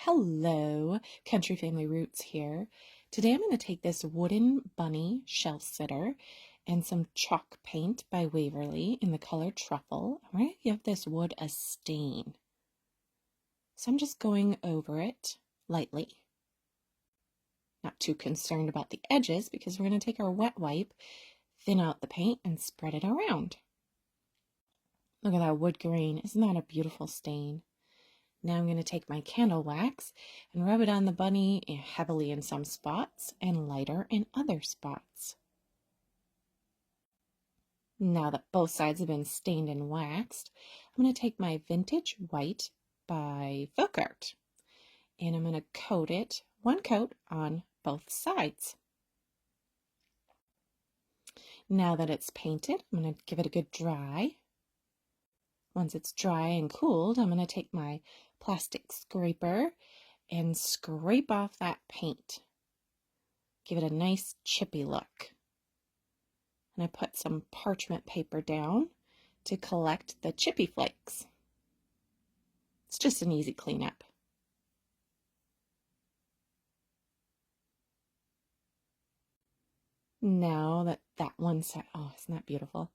Hello, Country Family Roots here. Today I'm going to take this wooden bunny shelf sitter and some chalk paint by Waverly in the color Truffle. I'm going to give this wood a stain. So I'm just going over it lightly. Not too concerned about the edges because we're going to take our wet wipe, thin out the paint, and spread it around. Look at that wood grain. Isn't that a beautiful stain? Now I'm going to take my candle wax and rub it on the bunny heavily in some spots and lighter in other spots. Now that both sides have been stained and waxed, I'm going to take my Vintage White by Folk Art and I'm going to coat it, one coat on both sides. Now that it's painted, I'm going to give it a good dry. Once it's dry and cooled, I'm going to take my plastic scraper and scrape off that paint. Give it a nice chippy look. And I put some parchment paper down to collect the chippy flakes. It's just an easy cleanup. Now that one side, oh, isn't that beautiful?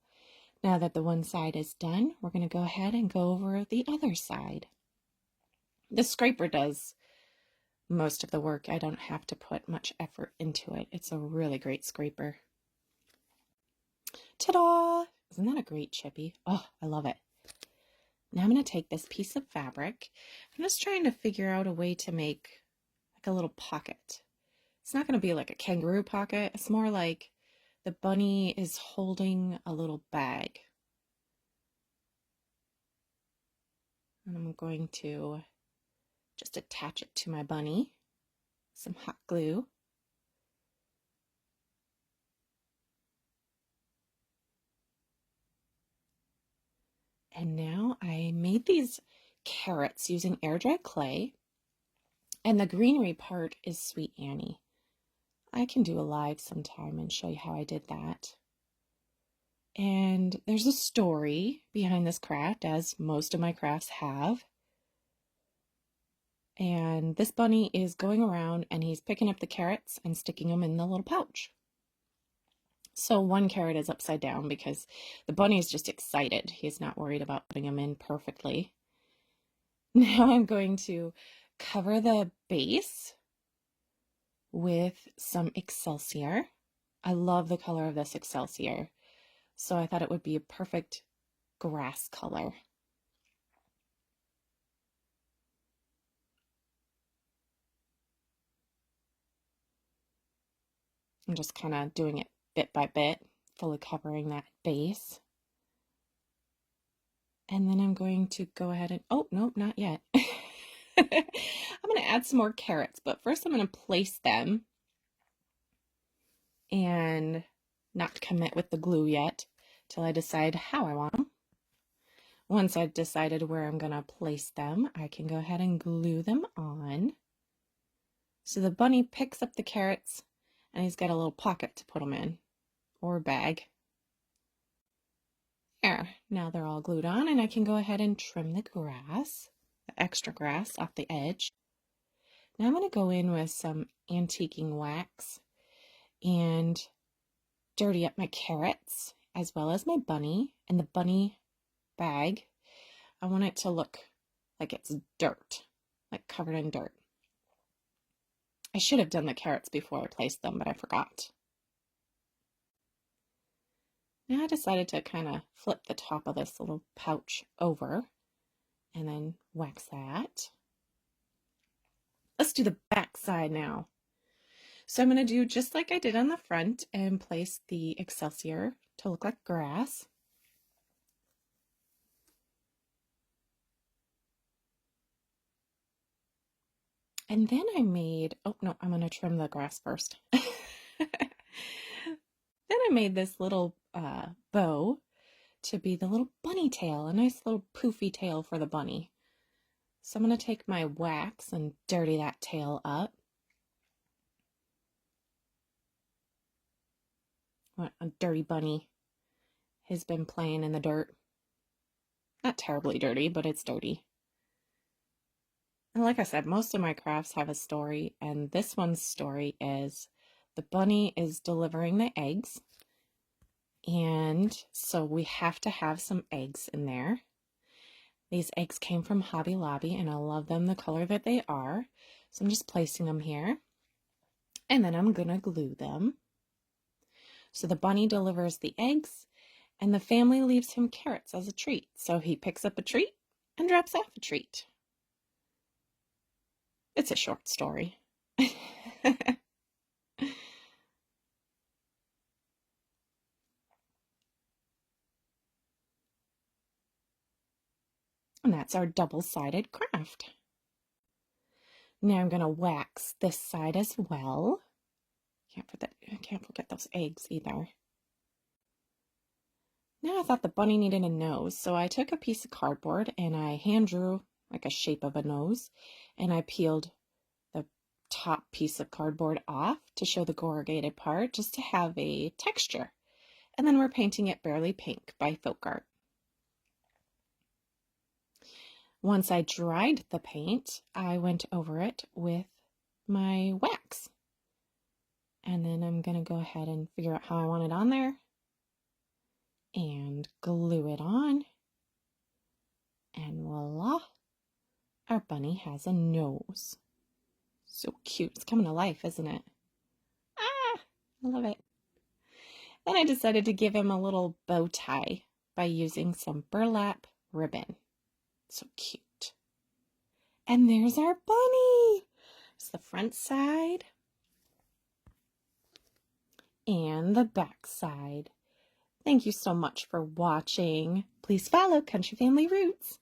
Now that the one side is done, we're going to go ahead and go over the other side. The scraper does most of the work. I don't have to put much effort into it. It's a really great scraper. Ta-da! Isn't that a great chippy? Oh, I love it. Now I'm going to take this piece of fabric. I'm just trying to figure out a way to make like a little pocket. It's not going to be like a kangaroo pocket. It's more like the bunny is holding a little bag. And I'm going to just attach it to my bunny. Some hot glue. And now I made these carrots using air dry clay. And the greenery part is Sweet Annie. I can do a live sometime and show you how I did that. And there's a story behind this craft, as most of my crafts have. And this bunny is going around and he's picking up the carrots and sticking them in the little pouch. So one carrot is upside down because the bunny is just excited. He's not worried about putting them in perfectly. Now I'm going to cover the base with some Excelsior. I love the color of this Excelsior, so I thought it would be a perfect grass color. I'm just kind of doing it bit by bit, fully covering that base. And then I'm going to go ahead and, oh, nope, not yet. I'm going to add some more carrots, but first I'm going to place them and not commit with the glue yet till I decide how I want them. Once I've decided where I'm going to place them, I can go ahead and glue them on. So the bunny picks up the carrots and he's got a little pocket to put them in, or a bag. There, now they're all glued on and I can go ahead and trim the grass, the extra grass off the edge. Now I'm going to go in with some antiquing wax and dirty up my carrots as well as my bunny and the bunny bag. I want it to look like it's dirt, like covered in dirt. I should have done the carrots before I placed them, but I forgot. Now I decided to kind of flip the top of this little pouch over and then wax that. Let's do the back side now. So I'm going to do just like I did on the front and place the Excelsior to look like grass. And then I made, oh no, I'm going to trim the grass first. Then I made this little bow to be the little bunny tail, a nice little poofy tail for the bunny. So I'm going to take my wax and dirty that tail up. What a dirty bunny has been playing in the dirt. Not terribly dirty, but it's dirty. And like I said, most of my crafts have a story, and this one's story is the bunny is delivering the eggs, and so we have to have some eggs in there. These eggs came from Hobby Lobby, and I love them the color that they are. So I'm just placing them here, and then I'm gonna glue them. So the bunny delivers the eggs, and the family leaves him carrots as a treat. So he picks up a treat and drops off a treat. It's a short story. And that's our double-sided craft. Now I'm going to wax this side as well. Can't forget those eggs either. Now I thought the bunny needed a nose, so I took a piece of cardboard and I hand drew like a shape of a nose, and I peeled the top piece of cardboard off to show the corrugated part, just to have a texture. And then we're painting it Barely Pink by Folk Art. Once I dried the paint, I went over it with my wax. And then I'm going to go ahead and figure out how I want it on there and glue it on. And voila, our bunny has a nose. So cute. It's coming to life, isn't it? Ah, I love it. Then I decided to give him a little bow tie by using some burlap ribbon. So cute. And there's our bunny. It's the front side and the back side. Thank you so much for watching. Please follow Country Family Roots.